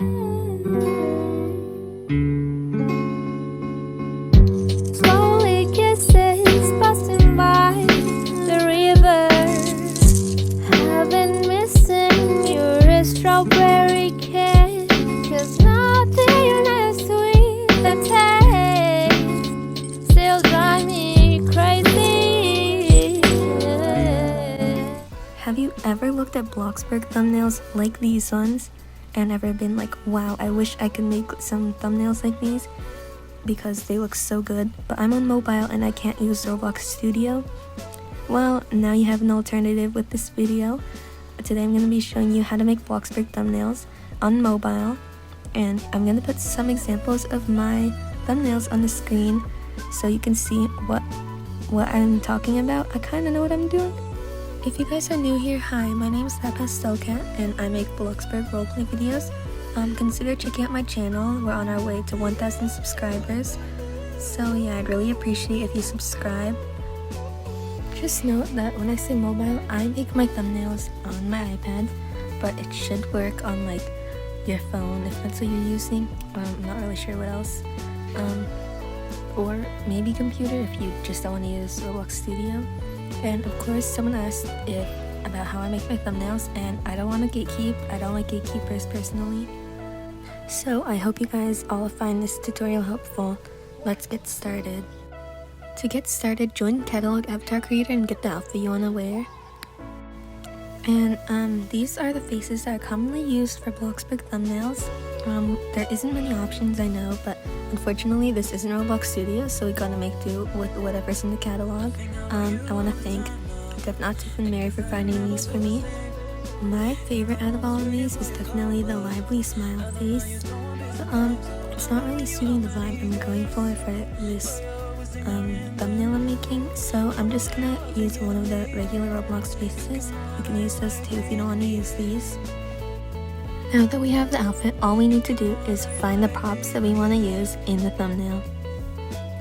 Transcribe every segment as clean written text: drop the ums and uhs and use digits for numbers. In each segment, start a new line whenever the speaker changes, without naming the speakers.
Slowly kisses passing by the river. I've been missing your strawberry kiss, 'cause nothing as sweet the taste still drive me crazy.
Have you ever looked at Bloxburg thumbnails like these ones and ever been like, wow, I wish I could make some thumbnails like these because they look so good, but I'm on mobile and I can't use Roblox Studio? Well, now you have an alternative with this video. Today I'm going to be showing you how to make Bloxburg thumbnails on mobile, and I'm going to put some examples of my thumbnails on the screen so you can see what I'm talking about. I kind of know what I'm doing. If you guys are new here, hi, my name is ThatPastelCat and I make Bloxburg roleplay videos. Consider checking out my channel. We're on our way to 1,000 subscribers. So yeah, I'd really appreciate if you subscribe. Just note that when I say mobile, I make my thumbnails on my iPad, but it should work on like your phone if that's what you're using. I'm not really sure what else. Or maybe computer if you just don't want to use Roblox Studio. And of course, someone asked about how I make my thumbnails, and I don't want to gatekeep. I don't like gatekeepers personally. So I hope you guys all find this tutorial helpful. Let's get started. To get started, join the catalog avatar creator and get the outfit you want to wear. And these are the faces that are commonly used for Bloxburg thumbnails. There isn't many options, I know, but unfortunately this isn't Roblox Studio, so we gotta make do with whatever's in the catalog. I want to thank DevNatif and Mary for finding these for me. My favorite out of all of these is definitely the lively smile face. So, it's not really suiting the vibe I'm going for this thumbnail I'm making, so I'm just gonna use one of the regular Roblox faces. You can use those too if you don't want to use these. Now that we have the outfit, all we need to do is find the props that we want to use in the thumbnail.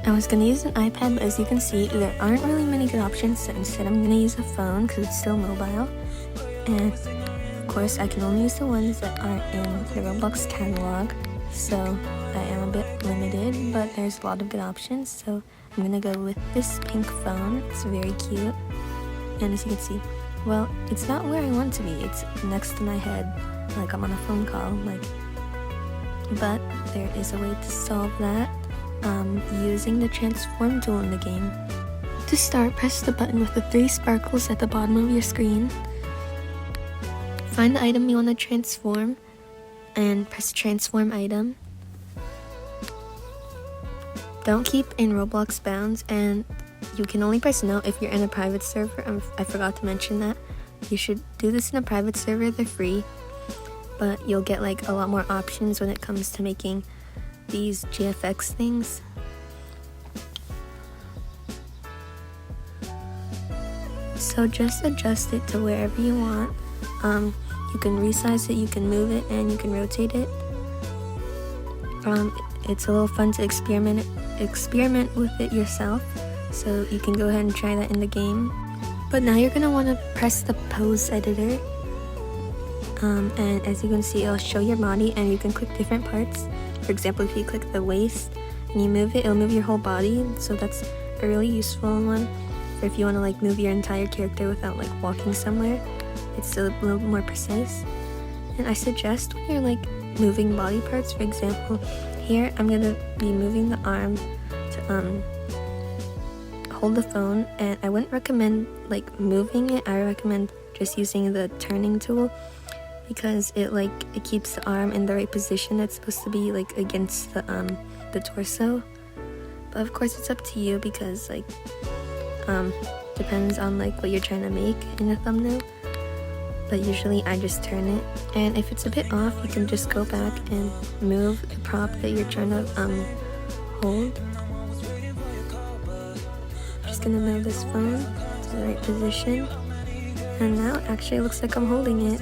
I was going to use an iPad, but as you can see, there aren't really many good options, so instead I'm going to use a phone because it's still mobile. And of course, I can only use the ones that are in the Roblox catalog, so I am a bit limited, but there's a lot of good options. So I'm going to go with this pink phone. It's very cute. And as you can see, well, it's not where I want it to be. It's next to my head, like I'm on a phone call, but there is a way to solve that using the transform tool in the game. To start, press the button with the 3 sparkles at the bottom of your screen. Find the item you want to transform and press transform item. Don't keep in Roblox bounds, and you can only press no if you're in a private server. I forgot to mention that. You should do this in a private server, they're free, but you'll get like a lot more options when it comes to making these GFX things. So just adjust it to wherever you want. You can resize it, you can move it, and you can rotate it. It's a little fun to experiment with it yourself, so you can go ahead and try that in the game. But now you're gonna want to press the pose editor, and as you can see, it'll show your body, and you can click different parts. For example, if you click the waist and you move it, it'll move your whole body. So that's a really useful one for if you want to like move your entire character without like walking somewhere. It's a little more precise. And I suggest when you're like moving body parts, for example, here I'm gonna be moving the arm to hold the phone, and I wouldn't recommend like moving it. I recommend just using the turning tool, because it keeps the arm in the right position. It's supposed to be like against the torso, but of course it's up to you, because like depends on like what you're trying to make in a thumbnail. But usually I just turn it, and if it's a bit off, you can just go back and move the prop that you're trying to hold. Just gonna move this phone to the right position, and now actually it looks like I'm holding it.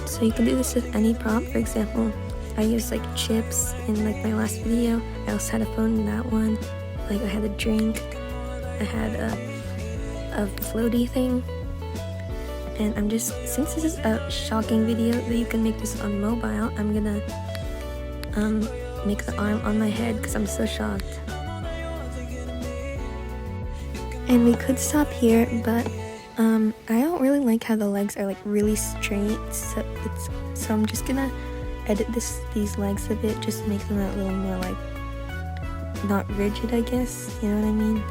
So you can do this with any prop. For example, I used like chips in like my last video. I also had a phone in that one. Like I had a drink, I had a floaty thing, And I'm just, since this is a shocking video that you can make this on mobile, I'm gonna make the arm on my head because I'm so shocked. And we could stop here, but I don't really like how the legs are like really straight, so I'm just gonna edit these legs a bit just to make them a little more like not rigid, I guess, you know what I mean?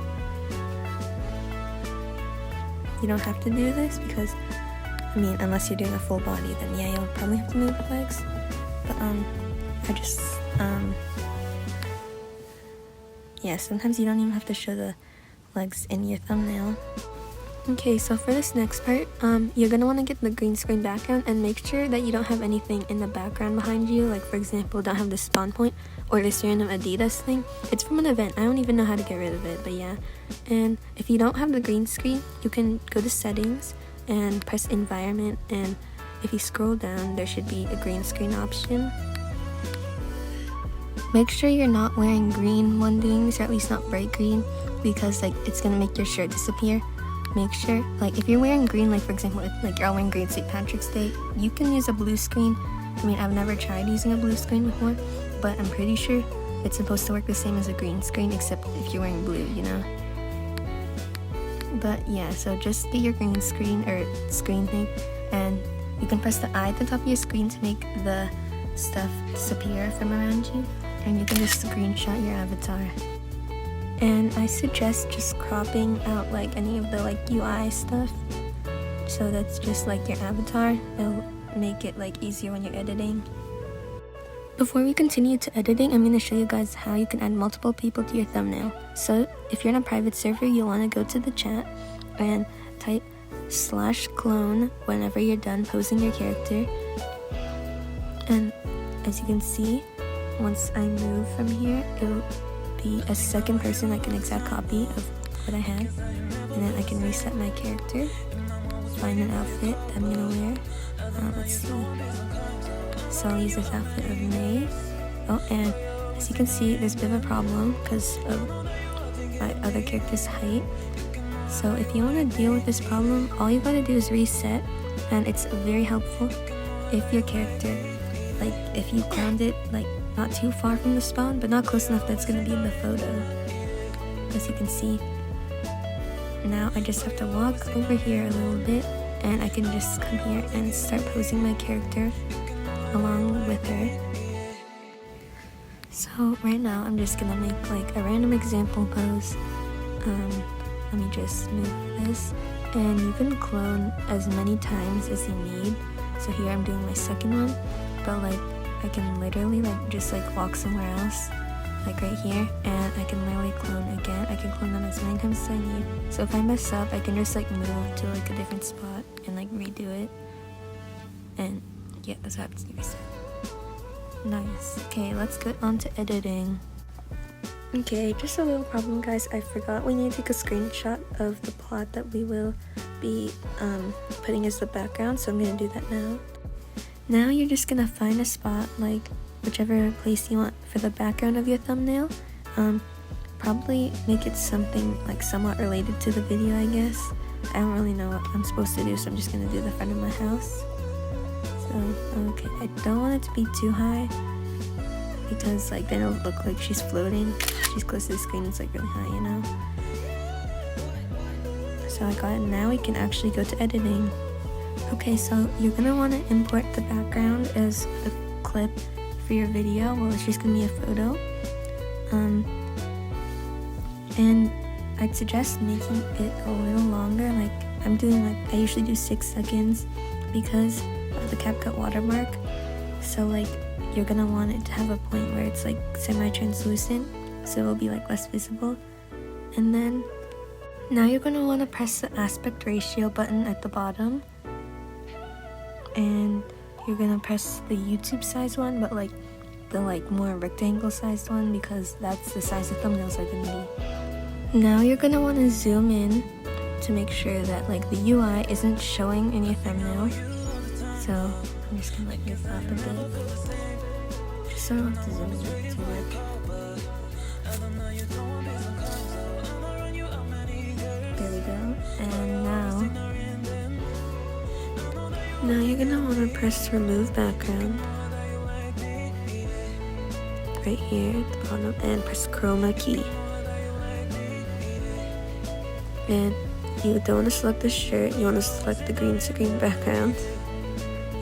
You don't have to do this because, I mean, unless you're doing a full body, then yeah, you'll probably have to move the legs. But I just yeah, sometimes you don't even have to show the legs in your thumbnail. Okay, so for this next part, you're gonna want to get the green screen background and make sure that you don't have anything in the background behind you. Like, for example, don't have the spawn point or this random Adidas thing. It's from an event. I don't even know how to get rid of it, but yeah. And if you don't have the green screen, you can go to settings and press environment, and if you scroll down, there should be a green screen option. Make sure you're not wearing green when doing this, or at least not bright green, because like it's gonna make your shirt disappear. Make sure, like, if you're wearing green, like for example, if like you're all wearing green St. Patrick's Day, you can use a blue screen. I mean, I've never tried using a blue screen before, but I'm pretty sure it's supposed to work the same as a green screen, except if you're wearing blue, you know? But yeah, so just get your green screen or screen thing, and you can press the eye at the top of your screen to make the stuff disappear from around you, and you can just screenshot your avatar. And I suggest just cropping out like any of the like UI stuff, so that's just like your avatar. It'll make it like easier when you're editing. Before we continue to editing, I'm going to show you guys how you can add multiple people to your thumbnail. So if you're in a private server, you'll want to go to the chat and type /clone whenever you're done posing your character. And as you can see, once I move from here, it'll be a second person, like an exact copy of what I had. And then I can reset my character, find an outfit that I'm gonna wear. Let's see. So I'll use this outfit of May. Oh, and as you can see, there's a bit of a problem because of my other character's height. So if you want to deal with this problem, all you gotta do is reset, and it's very helpful if your character, like if you cloned it like not too far from the spawn, but not close enough that's gonna be in the photo. As you can see, now I just have to walk over here a little bit, and I can just come here and start posing my character along with her. So right now I'm just gonna make like a random example pose. Let me just move this, and you can clone as many times as you need. So here I'm doing my second one, but like I can literally like just like walk somewhere else, like right here, and I can literally clone again. I can clone them as many times as I need. So if I mess up, I can just like move to like a different spot and like redo it. And yeah, that's how it's reset. Nice. Okay, let's get on to editing. Okay, just a little problem, guys. I forgot we need to take a screenshot of the plot that we will be putting as the background, so I'm gonna do that now. Now you're just gonna find a spot, like whichever place you want for the background of your thumbnail. Probably make it something like somewhat related to the video, I guess. I don't really know what I'm supposed to do, so I'm just gonna do the front of my house. So, okay, I don't want it to be too high, because like then it'll look like she's floating. She's close to the screen, it's like really high, you know? So I got it. Now we can actually go to editing. Okay, so you're gonna want to import the background as a clip for your video. Well, it's just gonna be a photo. And I'd suggest making it a little longer. Like I'm doing, like I usually do 6 seconds because of the CapCut watermark. So like you're gonna want it to have a point where it's like semi-translucent, so it'll be like less visible. And then now you're gonna want to press the aspect ratio button at the bottom, and you're gonna press the YouTube size one, but like the like more rectangle sized one, because that's the size the thumbnails are gonna be. Now you're gonna want to zoom in to make sure that like the UI isn't showing in your thumbnail. So I'm just gonna like move up a bit, just so I don't have to zoom in too much. There we go. And now Now you're gonna want to press remove background right here at the bottom and press chroma key. And you don't want to select the shirt, you want to select the green screen background,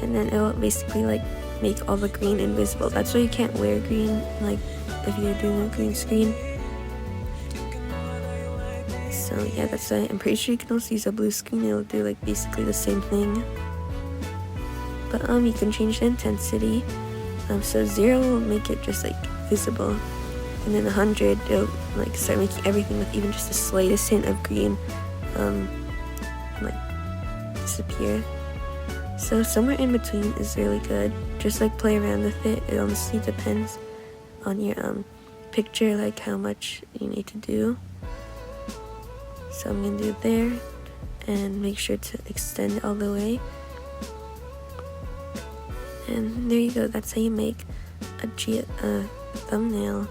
and then it'll basically like make all the green invisible. That's why you can't wear green like if you're doing a green screen. So yeah, that's why I'm pretty sure you can also use a blue screen. It'll do like basically the same thing. But you can change the intensity. So 0 will make it just like visible, and then 100 it'll like start making everything with even just the slightest hint of green like disappear. So somewhere in between is really good. Just like play around with it. It honestly depends on your picture, like how much you need to do. So I'm gonna do it there and make sure to extend it all the way. And there you go, that's how you make a thumbnail.